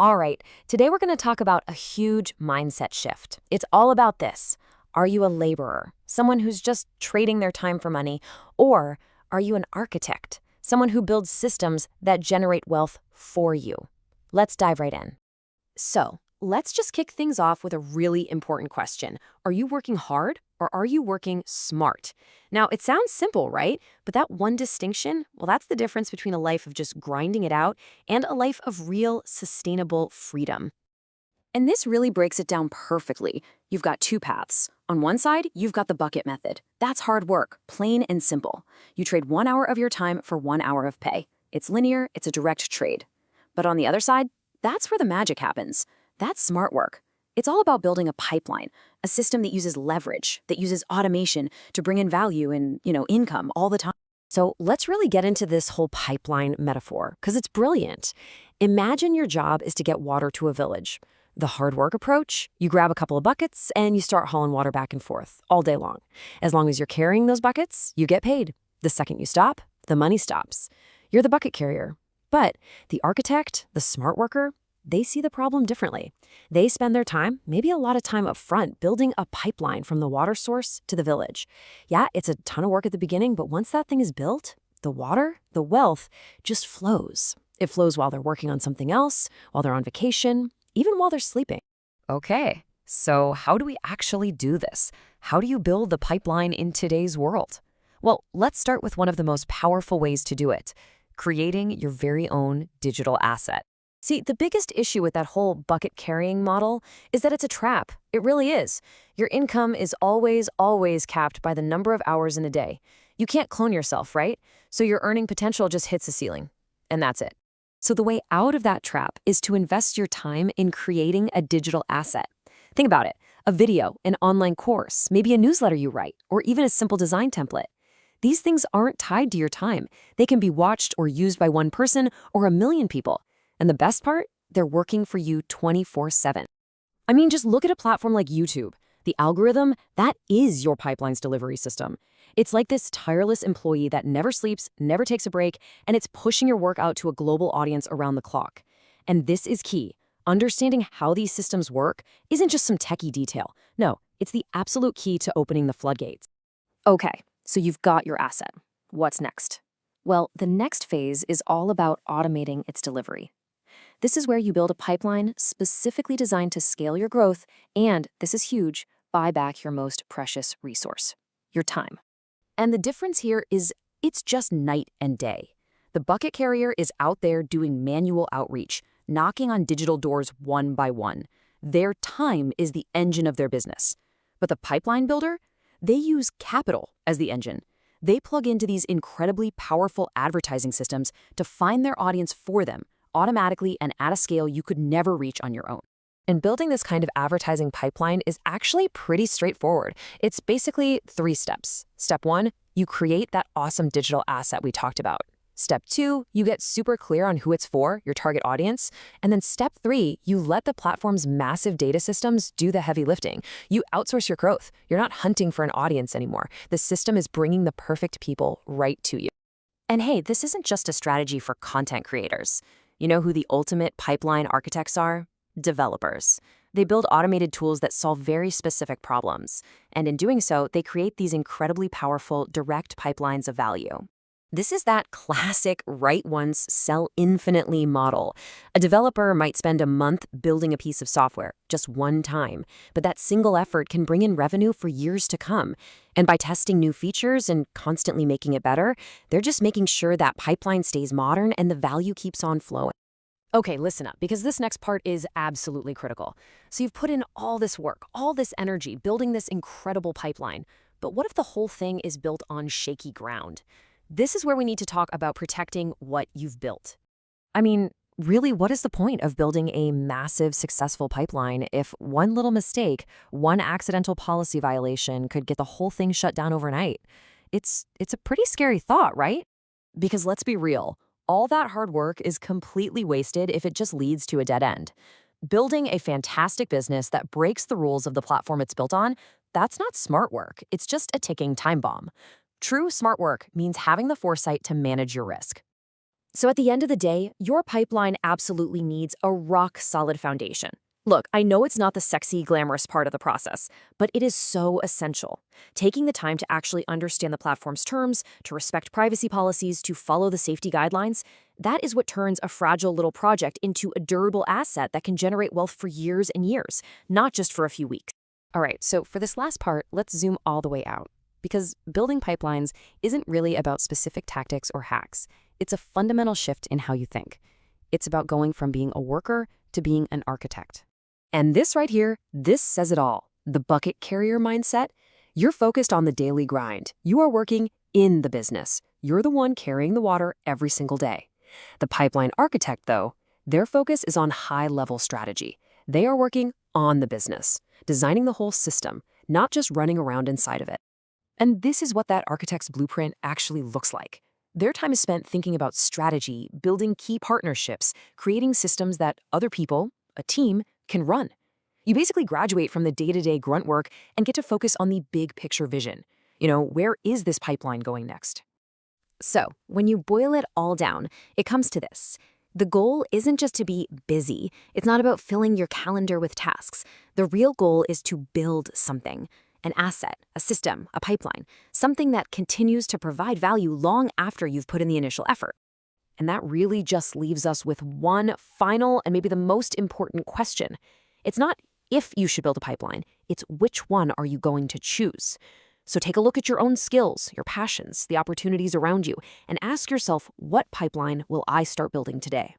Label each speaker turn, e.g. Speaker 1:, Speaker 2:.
Speaker 1: All right, today we're going to talk about a huge mindset shift. It's all about this. Are you a laborer, someone who's just trading their time for money, or are you an architect, someone who builds systems that generate wealth for you? Let's dive right in. So, let's just kick things off with a really important question. Are you working hard or are you working smart? Now, it sounds simple, right? But that one distinction, well, that's the difference between a life of just grinding it out and a life of real, sustainable freedom. And this really breaks it down perfectly. You've got two paths. On one side, you've got the bucket method. That's hard work, plain and simple. You trade 1 hour of your time for 1 hour of pay. It's linear, it's a direct trade. But on the other side, that's where the magic happens. That's smart work. It's all about building a pipeline, a system that uses leverage, that uses automation to bring in value and, income all the time. So let's really get into this whole pipeline metaphor, because it's brilliant. Imagine your job is to get water to a village. The hard work approach, you grab a couple of buckets and you start hauling water back and forth all day long. As long as you're carrying those buckets, you get paid. The second you stop, the money stops. You're the bucket carrier. But the architect, the smart worker, they see the problem differently. They spend their time, maybe a lot of time up front, building a pipeline from the water source to the village. Yeah, it's a ton of work at the beginning, but once that thing is built, the water, the wealth, just flows. It flows while they're working on something else, while they're on vacation, even while they're sleeping. Okay, so how do we actually do this? How do you build the pipeline in today's world? Well, let's start with one of the most powerful ways to do it, creating your very own digital asset. See, the biggest issue with that whole bucket carrying model is that it's a trap. It really is. Your income is always capped by the number of hours in a day. You can't clone yourself, right? So your earning potential just hits a ceiling. And that's it. So the way out of that trap is to invest your time in creating a digital asset. Think about it. A video, an online course, maybe a newsletter you write, or even a simple design template. These things aren't tied to your time. They can be watched or used by one person or a million people. And the best part? They're working for you 24/7. I mean, just look at a platform like YouTube. The algorithm, that is your pipeline's delivery system. It's like this tireless employee that never sleeps, never takes a break, and it's pushing your work out to a global audience around the clock. And this is key. Understanding how these systems work isn't just some techie detail. No, it's the absolute key to opening the floodgates. Okay, so you've got your asset. What's next? Well, the next phase is all about automating its delivery. This is where you build a pipeline specifically designed to scale your growth and, this is huge, buy back your most precious resource, your time. And the difference here is it's just night and day. The bucket carrier is out there doing manual outreach, knocking on digital doors one by one. Their time is the engine of their business. But the pipeline builder, they use capital as the engine. They plug into these incredibly powerful advertising systems to find their audience for them, automatically and at a scale you could never reach on your own. And building this kind of advertising pipeline is actually pretty straightforward. It's basically 3 steps. Step 1, you create that awesome digital asset we talked about. Step 2, you get super clear on who it's for, your target audience. And then step 3, you let the platform's massive data systems do the heavy lifting. You outsource your growth. You're not hunting for an audience anymore. The system is bringing the perfect people right to you. And hey, this isn't just a strategy for content creators. You know who the ultimate pipeline architects are? Developers. They build automated tools that solve very specific problems. And in doing so, they create these incredibly powerful direct pipelines of value. This is that classic write once, sell infinitely model. A developer might spend a month building a piece of software, just one time, but that single effort can bring in revenue for years to come. And by testing new features and constantly making it better, they're just making sure that pipeline stays modern and the value keeps on flowing. Okay, listen up, because this next part is absolutely critical. So you've put in all this work, all this energy, building this incredible pipeline. But what if the whole thing is built on shaky ground? This is where we need to talk about protecting what you've built. I mean, really, what is the point of building a massive, successful pipeline if one little mistake, one accidental policy violation could get the whole thing shut down overnight? It's a pretty scary thought, right? Because let's be real, all that hard work is completely wasted if it just leads to a dead end. Building a fantastic business that breaks the rules of the platform it's built on, that's not smart work. It's just a ticking time bomb. True smart work means having the foresight to manage your risk. So at the end of the day, your pipeline absolutely needs a rock-solid foundation. Look, I know it's not the sexy, glamorous part of the process, but it is so essential. Taking the time to actually understand the platform's terms, to respect privacy policies, to follow the safety guidelines, that is what turns a fragile little project into a durable asset that can generate wealth for years and years, not just for a few weeks. All right, so for this last part, let's zoom all the way out. Because building pipelines isn't really about specific tactics or hacks. It's a fundamental shift in how you think. It's about going from being a worker to being an architect. And this right here, this says it all. The bucket carrier mindset. You're focused on the daily grind. You are working in the business. You're the one carrying the water every single day. The pipeline architect, though, their focus is on high-level strategy. They are working on the business, designing the whole system, not just running around inside of it. And this is what that architect's blueprint actually looks like. Their time is spent thinking about strategy, building key partnerships, creating systems that other people, a team, can run. You basically graduate from the day-to-day grunt work and get to focus on the big picture vision. Where is this pipeline going next? So, when you boil it all down, it comes to this. The goal isn't just to be busy. It's not about filling your calendar with tasks. The real goal is to build something. An asset, a system, a pipeline, something that continues to provide value long after you've put in the initial effort. And that really just leaves us with one final and maybe the most important question. It's not if you should build a pipeline, it's which one are you going to choose? So take a look at your own skills, your passions, the opportunities around you, and ask yourself, what pipeline will I start building today?